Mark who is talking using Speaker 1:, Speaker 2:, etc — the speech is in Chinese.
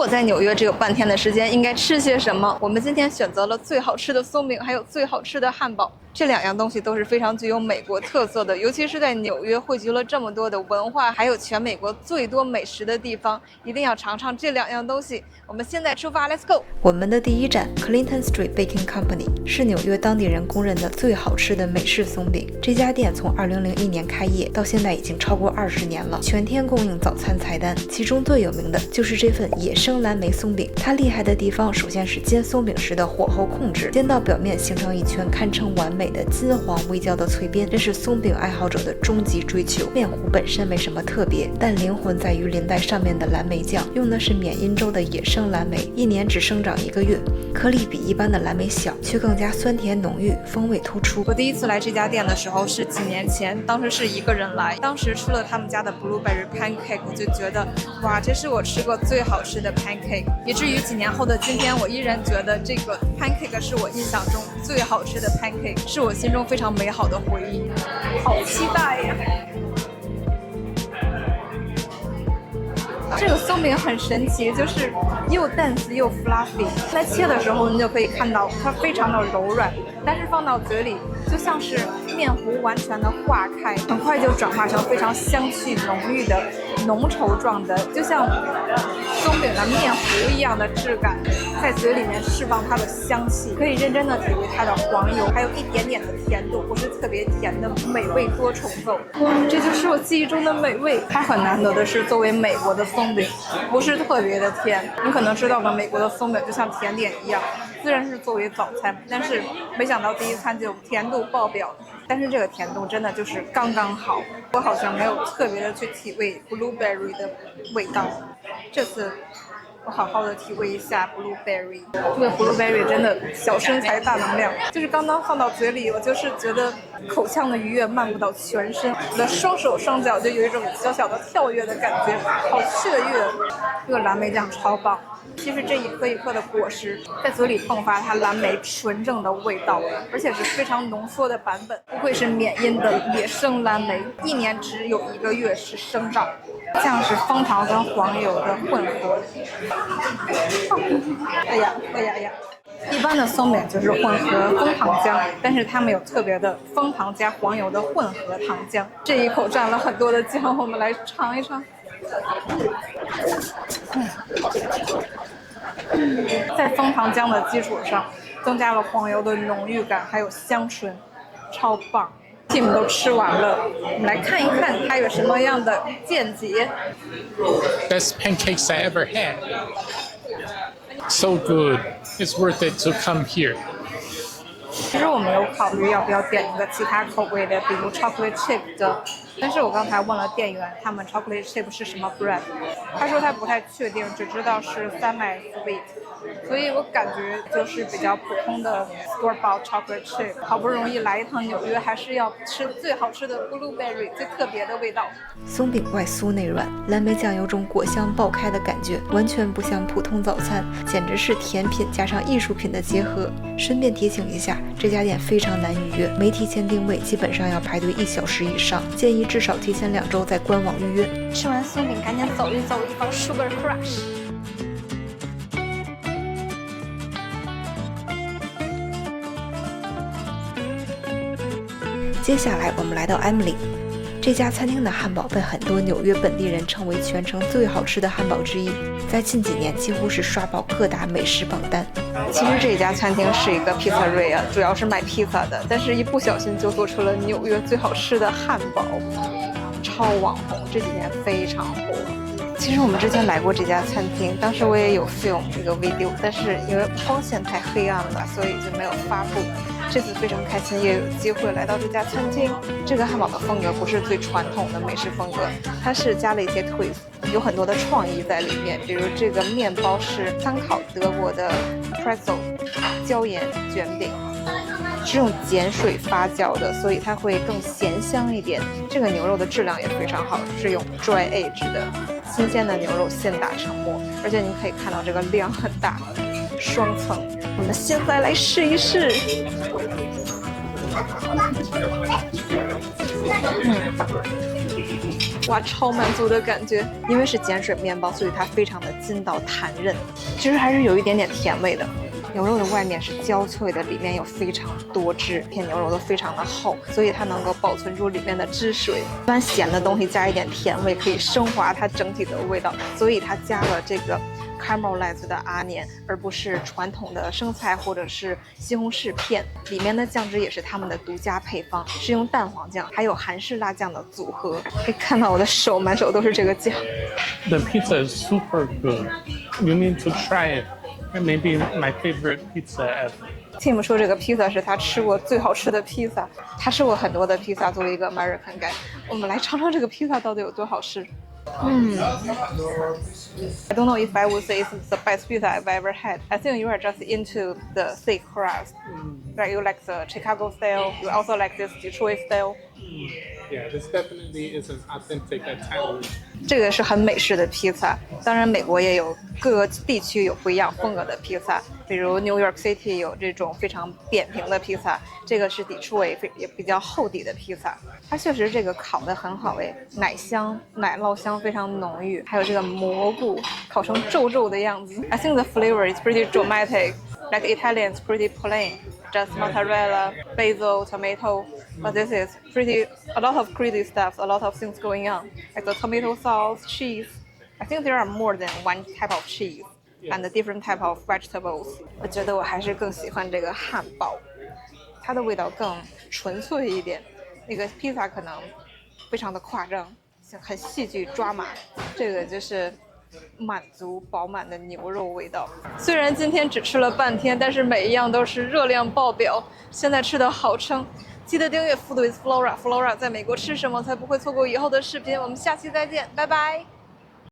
Speaker 1: 果在纽约只有半天的时间，应该吃些什么？我们今天选择了最好吃的松饼，还有最好吃的汉堡。这2样东西都是非常具有美国特色的，尤其是在纽约汇聚了这么多的文化，还有全美国最多美食的地方，一定要尝尝这2样东西。我们现在出发 ，Let's go！ 我们的第一站 Clinton Street Baking Company 是纽约当地人公认的最好吃的美式松饼。这家店从2001年开业到现在已经超过20年了，全天供应早餐菜单。其中最有名的就是这份野生蓝莓松饼。它厉害的地方，首先是煎松饼时的火候控制，煎到表面形成一圈堪称完美的金黄微焦的脆边，这是松饼爱好者的终极追求。面糊本身没什么特别，但灵魂在于淋在上面的蓝莓酱，用的是缅因州的野生蓝莓，1年只生长1个月，颗粒比一般的蓝莓小，却更加酸甜浓郁，风味突出。我第一次来这家店的时候是几年前，当时是1个人来，当时吃了他们家的 blueberry pancake， 我就觉得哇，这是我吃过最好吃的 pancake， 以至于几年后的今天，我依然觉得这个 pancake 是我印象中最好吃的 pancake， 是我心中非常美好的回忆。好期待呀！这个松饼很神奇，就是又dense又 fluffy。在切的时候，你就可以看到它非常的柔软，但是放到嘴里就像是面糊完全的化开，很快就转化成非常香气浓郁的浓稠状的，就像松饼的面糊一样的质感，在嘴里面释放它的香气，可以认真的体会它的黄油，还有一点点的甜度，不是特别甜的美味多重奏。这就是我记忆中的美味。它很难得的是，作为美国的松饼，不是特别的甜。你可能知道的，美国的松饼就像甜点一样，虽然是作为早餐，但是没想到第一餐就甜度爆表。但是这个甜度真的就是刚刚好，我好像没有特别的去体味 blueberry 的味道。这次我好好的体会一下 blueberry， 这个 blueberry 真的小身材大能量，就是刚刚放到嘴里，我就是觉得口腔的愉悦漫步到全身，我的双手双脚就有一种小小的跳跃的感觉，好雀跃。这个蓝莓酱超棒，其实这一颗一颗的果实在嘴里迸发它蓝莓纯正的味道，而且是非常浓缩的版本，不愧是缅因的野生蓝莓，1年只有1个月是生长。酱是枫糖跟黄油的混合。哎呀！一般的松饼就是混合枫糖浆，但是他们有特别的枫糖加黄油的混合糖浆。这一口蘸了很多的酱，我们来尝一尝。在枫糖浆的基础上，增加了黄油的浓郁感，还有香醇，超棒。Tim 都吃完了，我们来看一看他有什么样的见解。
Speaker 2: Best pancakes I ever had. So good. It's worth it to come here.
Speaker 1: 其实我没有考虑要不要点一个其他口味的，比如 chocolate chip 的，但是我刚才问了店员，他们 chocolate chip 是什么 bread， 他说他不太确定，只知道是3麦 sweet， 所以我感觉就是比较普通的 store bought chocolate chip。好不容易来一趟纽约，还是要吃最好吃的 blueberry 最特别的味道。松饼外酥内软，蓝莓酱有种果香爆开的感觉，完全不像普通早餐，简直是甜品加上艺术品的结合。顺便提醒一下，这家店非常难预约，没提前定位基本上要排队1小时以上，建议至少提前2周在官网预约。吃完松饼赶紧走一走，以防 sugar crush。接下来我们来到 Emily。这家餐厅的汉堡被很多纽约本地人称为全城最好吃的汉堡之一，在近几年几乎是刷爆各大美食榜单。其实这家餐厅是一个 pizzeria， 主要是卖披萨的，但是一不小心就做出了纽约最好吃的汉堡，超网红，这几年非常火。其实我们之前来过这家餐厅，当时我也有 film 这个 video， 但是因为光线太黑暗了，所以就没有发布。这次非常开心，也有机会来到这家餐厅。这个汉堡的风格不是最传统的美式风格，它是加了一些 twist， 有很多的创意在里面。比如这个面包是参考德国的 pretzel 椒盐卷饼，是用碱水发酵的，所以它会更咸香一点。这个牛肉的质量也非常好，是用 dry age 的新鲜的牛肉现打成沫，而且你可以看到这个量很大，双层。我们现在来试一试。哇，超满足的感觉。因为是碱水面包，所以它非常的筋道弹韧，其实还是有一点点甜味的。牛肉的外面是焦脆的，里面有非常多汁，片牛肉都非常的厚，所以它能够保存住里面的汁水。一般咸的东西加一点甜味，可以升华它整体的味道，所以它加了这个 caramelized 的 onion， 而不是传统的生菜或者是西红柿片。里面的酱汁也是他们的独家配方，是用蛋黄酱还有韩式辣酱的组合。可以看到我的手满手都是这个酱。
Speaker 2: The pizza is super good. You need to try it. It may be my favorite pizza ever.
Speaker 1: Tim 说这个披萨是他吃过最好吃的披萨。他吃过很多的披萨，作为一个 American guy， 我们来尝尝这个披萨到底有多好吃。I don't know if I would say it's the best pizza I've ever had. I think you are just into the thick crust. Right, you like the Chicago style. You also like this Detroit style.
Speaker 2: Yeah, this definitely is an authentic Italian.
Speaker 1: 这个是很美式的披萨，当然美国也有各个地区有不一样风格的披萨，比如 New York City 有这种非常扁平的披萨，这个是Detroit也比较厚底的披萨。它确实这个烤得很好诶，奶香、奶酪香非常浓郁，还有这个蘑菇烤成皱皱的样子。I think the flavor is pretty dramatic, like Italians pretty plain, just mozzarella, basil, tomato. But this is a lot of crazy stuff, a lot of things going on, like the tomato sauce, cheese. I think there are more than one type of cheese and different type of vegetables. 我觉得我还是更喜欢这个汉堡，它的味道更纯粹一点。那个披萨可能非常的夸张，很戏剧抓马，这个就是满足饱满的牛肉味道。虽然今天只吃了半天，但是每一样都是热量爆表，现在吃的好撑。记得订阅 Food with Flora， Flora 在美国吃什么才不会错过以后的视频。我们下期再见，拜拜。